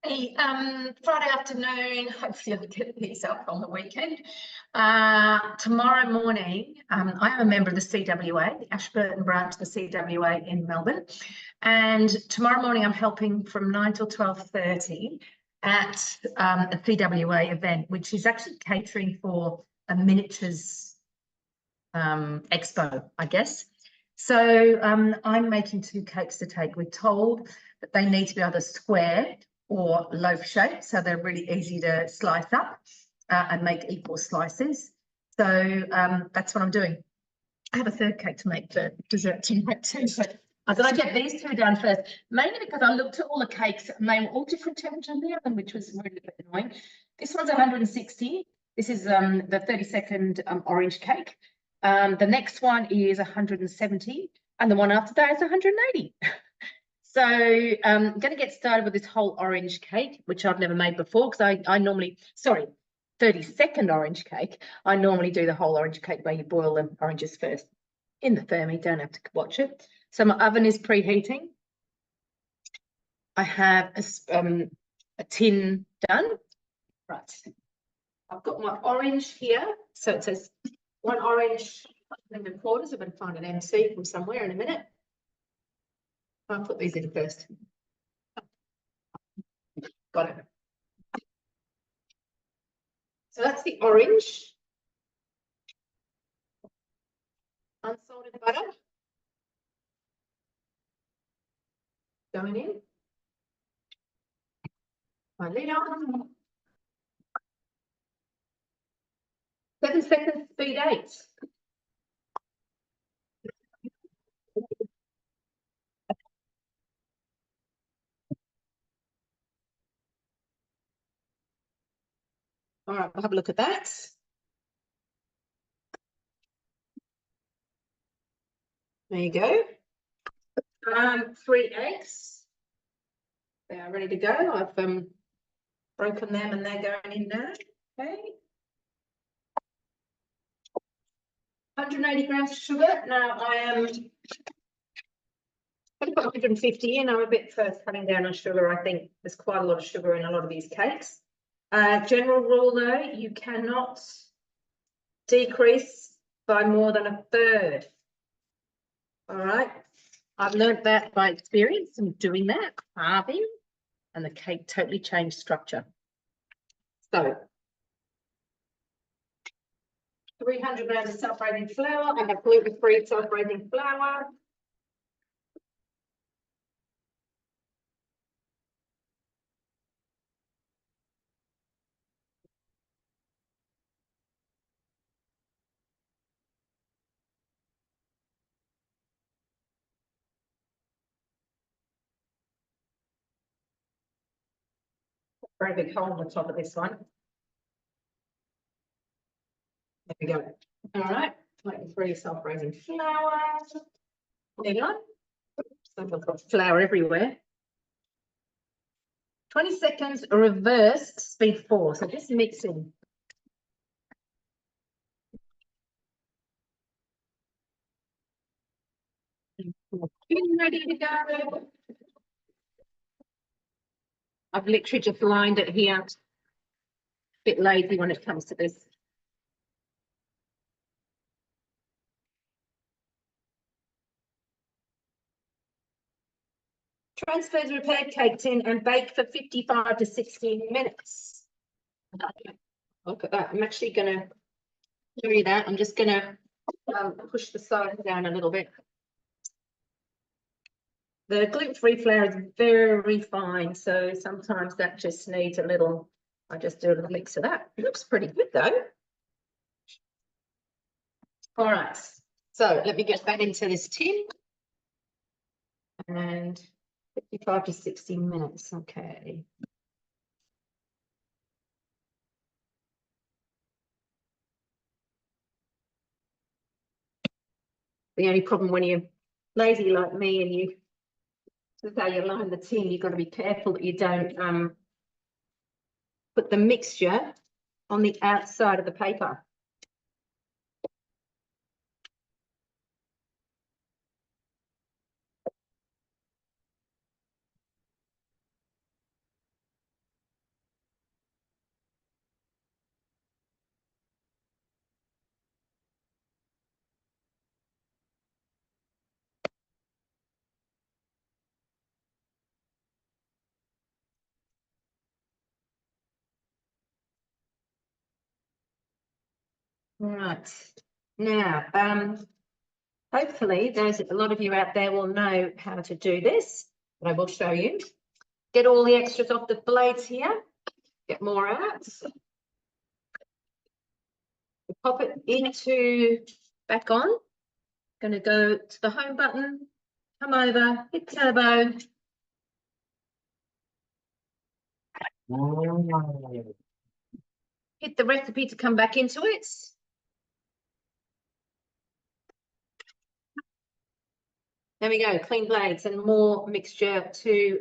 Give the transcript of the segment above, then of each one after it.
Hey, Friday afternoon, hopefully I'll get these up on the weekend. Tomorrow morning, I am a member of the CWA, the Ashburton branch of the CWA in Melbourne. And tomorrow morning I'm helping from 9 till 12:30 at a CWA event, which is actually catering for a miniatures expo, I guess. So I'm making 2 cakes to take. We're told that they need to be either square or loaf shape, so they're really easy to slice up and make equal slices. So that's what I'm doing. I have a 3rd cake to make for dessert tonight too, but I thought I'd get these 2 done first, mainly because I looked at all the cakes and they were all different temperature in the oven, which was really a bit annoying. This one's 160. This is the 30-second orange cake. The next one is 170, and the one after that is 180. So I'm going to get started with this whole orange cake, which I've never made before because I normally, 30-second orange cake. I normally do the whole orange cake where you boil the oranges first in the thermi, don't have to watch it. So my oven is preheating. I have a tin done. Right. I've got my orange here. So it says 1 orange and 3/4. I'm going to find an MC from somewhere in a minute. I'll put these in first. Got it. So that's the orange. Unsalted butter. Going in. My lid on. 7 seconds, speed 8. All right, we'll have a look at that. There you go. 3 eggs. They are ready to go. I've broken them and they're going in now. Okay. 180 grams of sugar. Now I am going to put 150 in. I'm a bit first cutting down on sugar. I think there's quite a lot of sugar in a lot of these cakes. General rule though, you cannot decrease by more than 1/3. All right. I've learned that by experience and doing that, carving, and the cake totally changed structure. So 300 grams of self-raising flour. I have gluten-free self-raising flour. Very big hole on the top of this one. There we go. All right, gluten-free self-raising flour. There you go. So I've got flour everywhere. 20 seconds, reverse speed 4. So just mixing. Ready to go. I've literally just lined it here. A bit lazy when it comes to this. Transfer the repaired cake tin and bake for 55 to 60 minutes. Look at that. I'm actually going to do that. I'm just going to push the sides down a little bit. The gluten-free flour is very fine, so sometimes that just needs a little, I just do a little mix of that. It looks pretty good though. All right, so let me get that into this tin. And 55 to 60 minutes, okay. The only problem when you're lazy like me and you, this is how you line the tin, you've got to be careful that you don't put the mixture on the outside of the paper. Right. Now, hopefully there's a lot of you out there will know how to do this, but I will show you. Get all the extras off the blades here. Get more out. Pop it into back on. Going to go to the home button, come over, hit turbo. Hit the recipe to come back into it. There we go, clean blades and more mixture to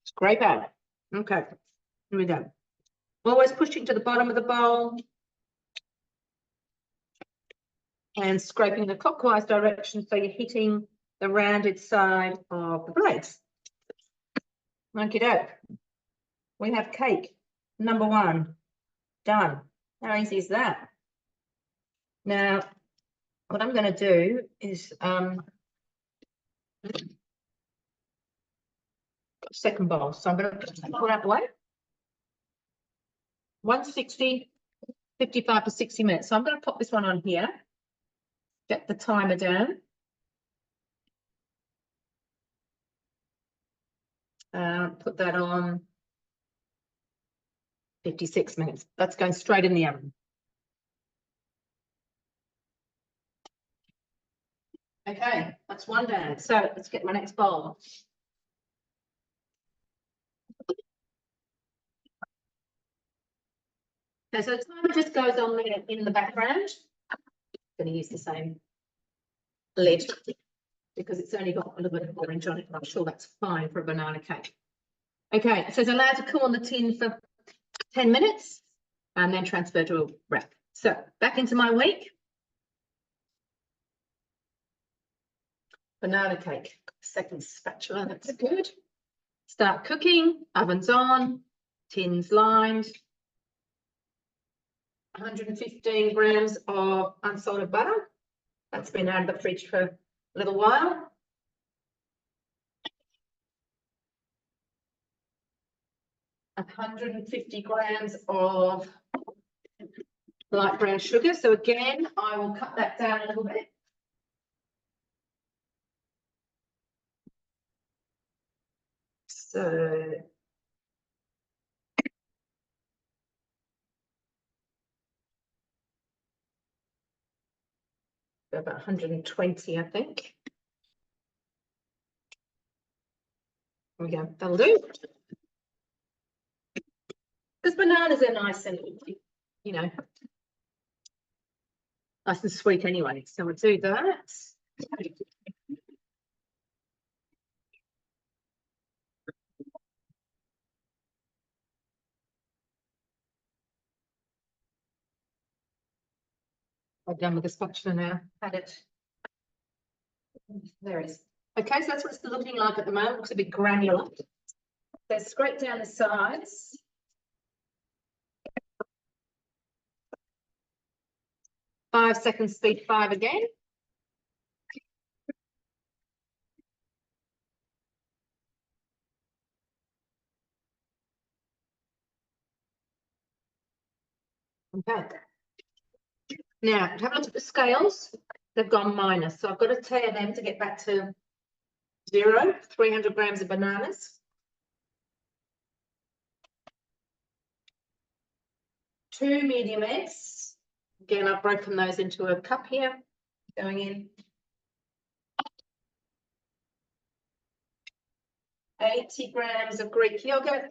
scrape out. Okay, here we go. Always pushing to the bottom of the bowl and scraping in a clockwise direction so you're hitting the rounded side of the blades. Okie doke. We have cake number 1 done. How easy is that? Now, what I'm going to do is second bowl. So I'm going to put out the way. 160, 55 to 60 minutes. So I'm going to pop this one on here. Get the timer down. Put that on 56 minutes. That's going straight in the oven. Okay, that's one down. So let's get my next bowl. Okay, so the timer just goes on there in the background. I'm going to use the same lid because it's only got a little bit of orange on it. I'm sure that's fine for a banana cake. Okay, it says allowed to cool on the tin for 10 minutes and then transfer to a wrap. So back into my week. Banana cake, second spatula, that's good. Start cooking, oven's on, tins lined. 115 grams of unsalted butter. That's been out of the fridge for a little while. A 150 grams of light brown sugar. So again, I will cut that down a little bit. So about 120, I think. There we go, that'll do. Because bananas are nice and, you know, nice and sweet anyway. So we'll do that. I'm done with the spatula now. Had it. There it is. Okay, so that's what it's looking like at the moment. Looks a bit granular. So scrape down the sides. Five seconds, speed 5 again. Okay. Now, have a look at the scales. They've gone minus, so I've got to tear them to get back to 0, 300 grams of bananas. 2 medium eggs. Again, I've broken those into a cup here, going in. 80 grams of Greek yogurt.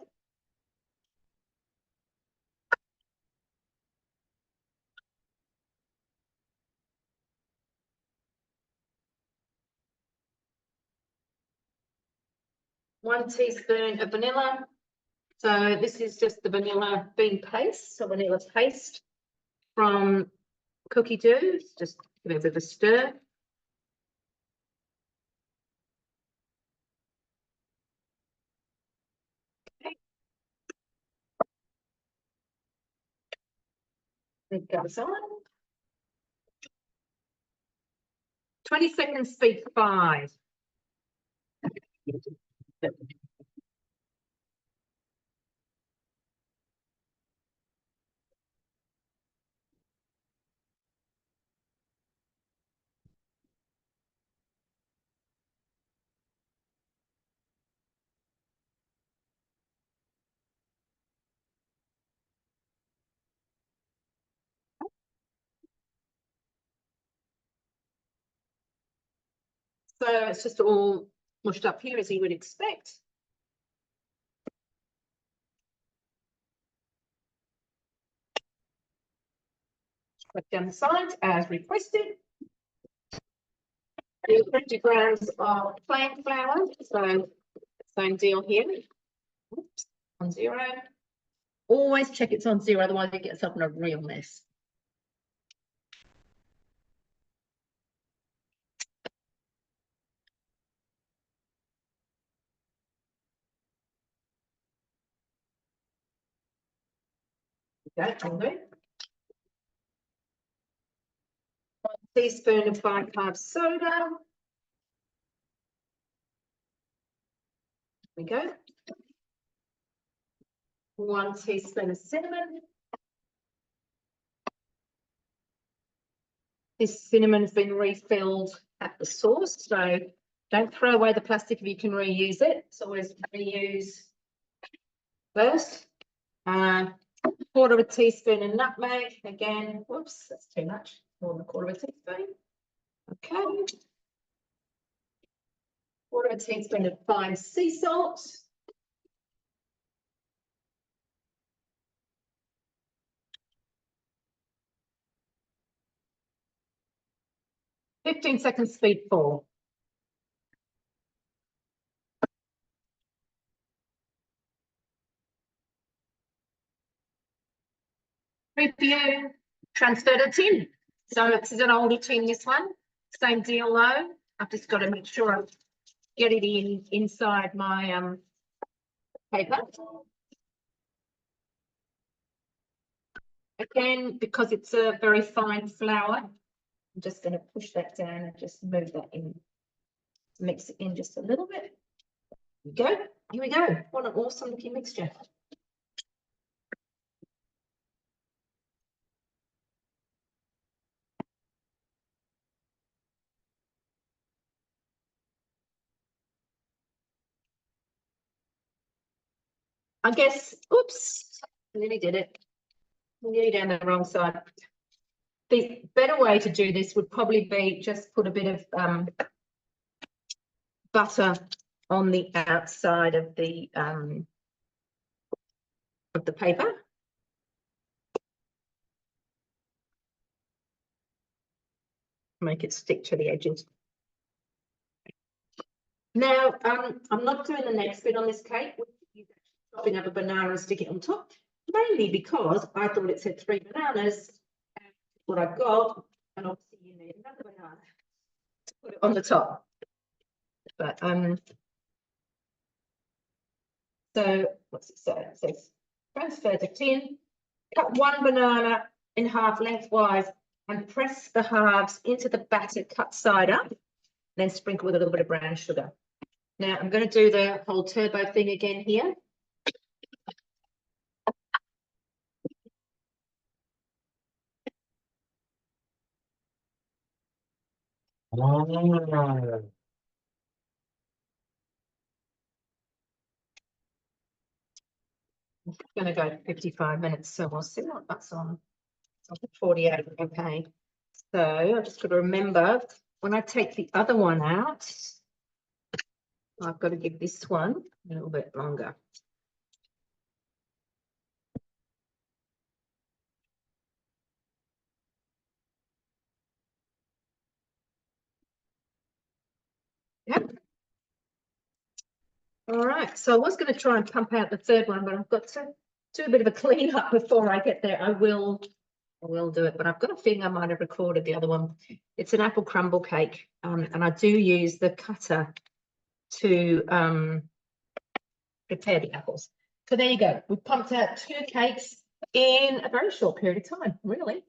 One teaspoon of vanilla. So this is just the vanilla bean paste, so vanilla paste from cookie dough. Just give it a bit of a stir. Okay. It goes on. 20 seconds, speed 5. So it's just all mushed up here as you would expect. Put down the sides as requested. 50 grams of plain flour, so same deal here. Oops, on 0. Always check it's on 0, otherwise you get yourself in a real mess. Okay, I'll do. 1 teaspoon of fine carb soda. There we go. 1 teaspoon of cinnamon. This cinnamon has been refilled at the source, so don't throw away the plastic if you can reuse it. It's always reuse first. 1/4 teaspoon of nutmeg. Again, whoops, that's too much. More than 1/4 teaspoon. Okay. 1/4 teaspoon of fine sea salt. 15 seconds speed 4. Preview, transfer to tin. So this is an older tin, this one. Same deal though. I've just got to make sure I get it inside my paper. Again, because it's a very fine flour, I'm just going to push that down and just move that in. Mix it in just a little bit. Here we go. Here we go. What an awesome looking mixture. I guess, oops, I nearly did it. Nearly down the wrong side. The better way to do this would probably be just put a bit of butter on the outside of the paper. Make it stick to the edges. Now, I'm not doing the next bit on this cake. Chopping up a banana and stick it on top, mainly because I thought it said 3 bananas. And what I've got, and obviously you need another banana to put it on the top. But so what's it say? It says transfer to tin. Cut 1 banana in half lengthwise and press the halves into the batter cut side up. Then sprinkle with a little bit of brown sugar. Now I'm going to do the whole turbo thing again here. I'm going to go 55 minutes, so we'll see what that's on. It's on 48, okay. So I've just got to remember when I take the other one out, I've got to give this one a little bit longer. Yep. All right, so I was going to try and pump out the third one, but I've got to do a bit of a clean up before I get there. I will do it, but I've got a feeling I might have recorded the other one. It's an apple crumble cake, and I do use the cutter to prepare the apples. So there you go. We've pumped out 2 cakes in a very short period of time, really.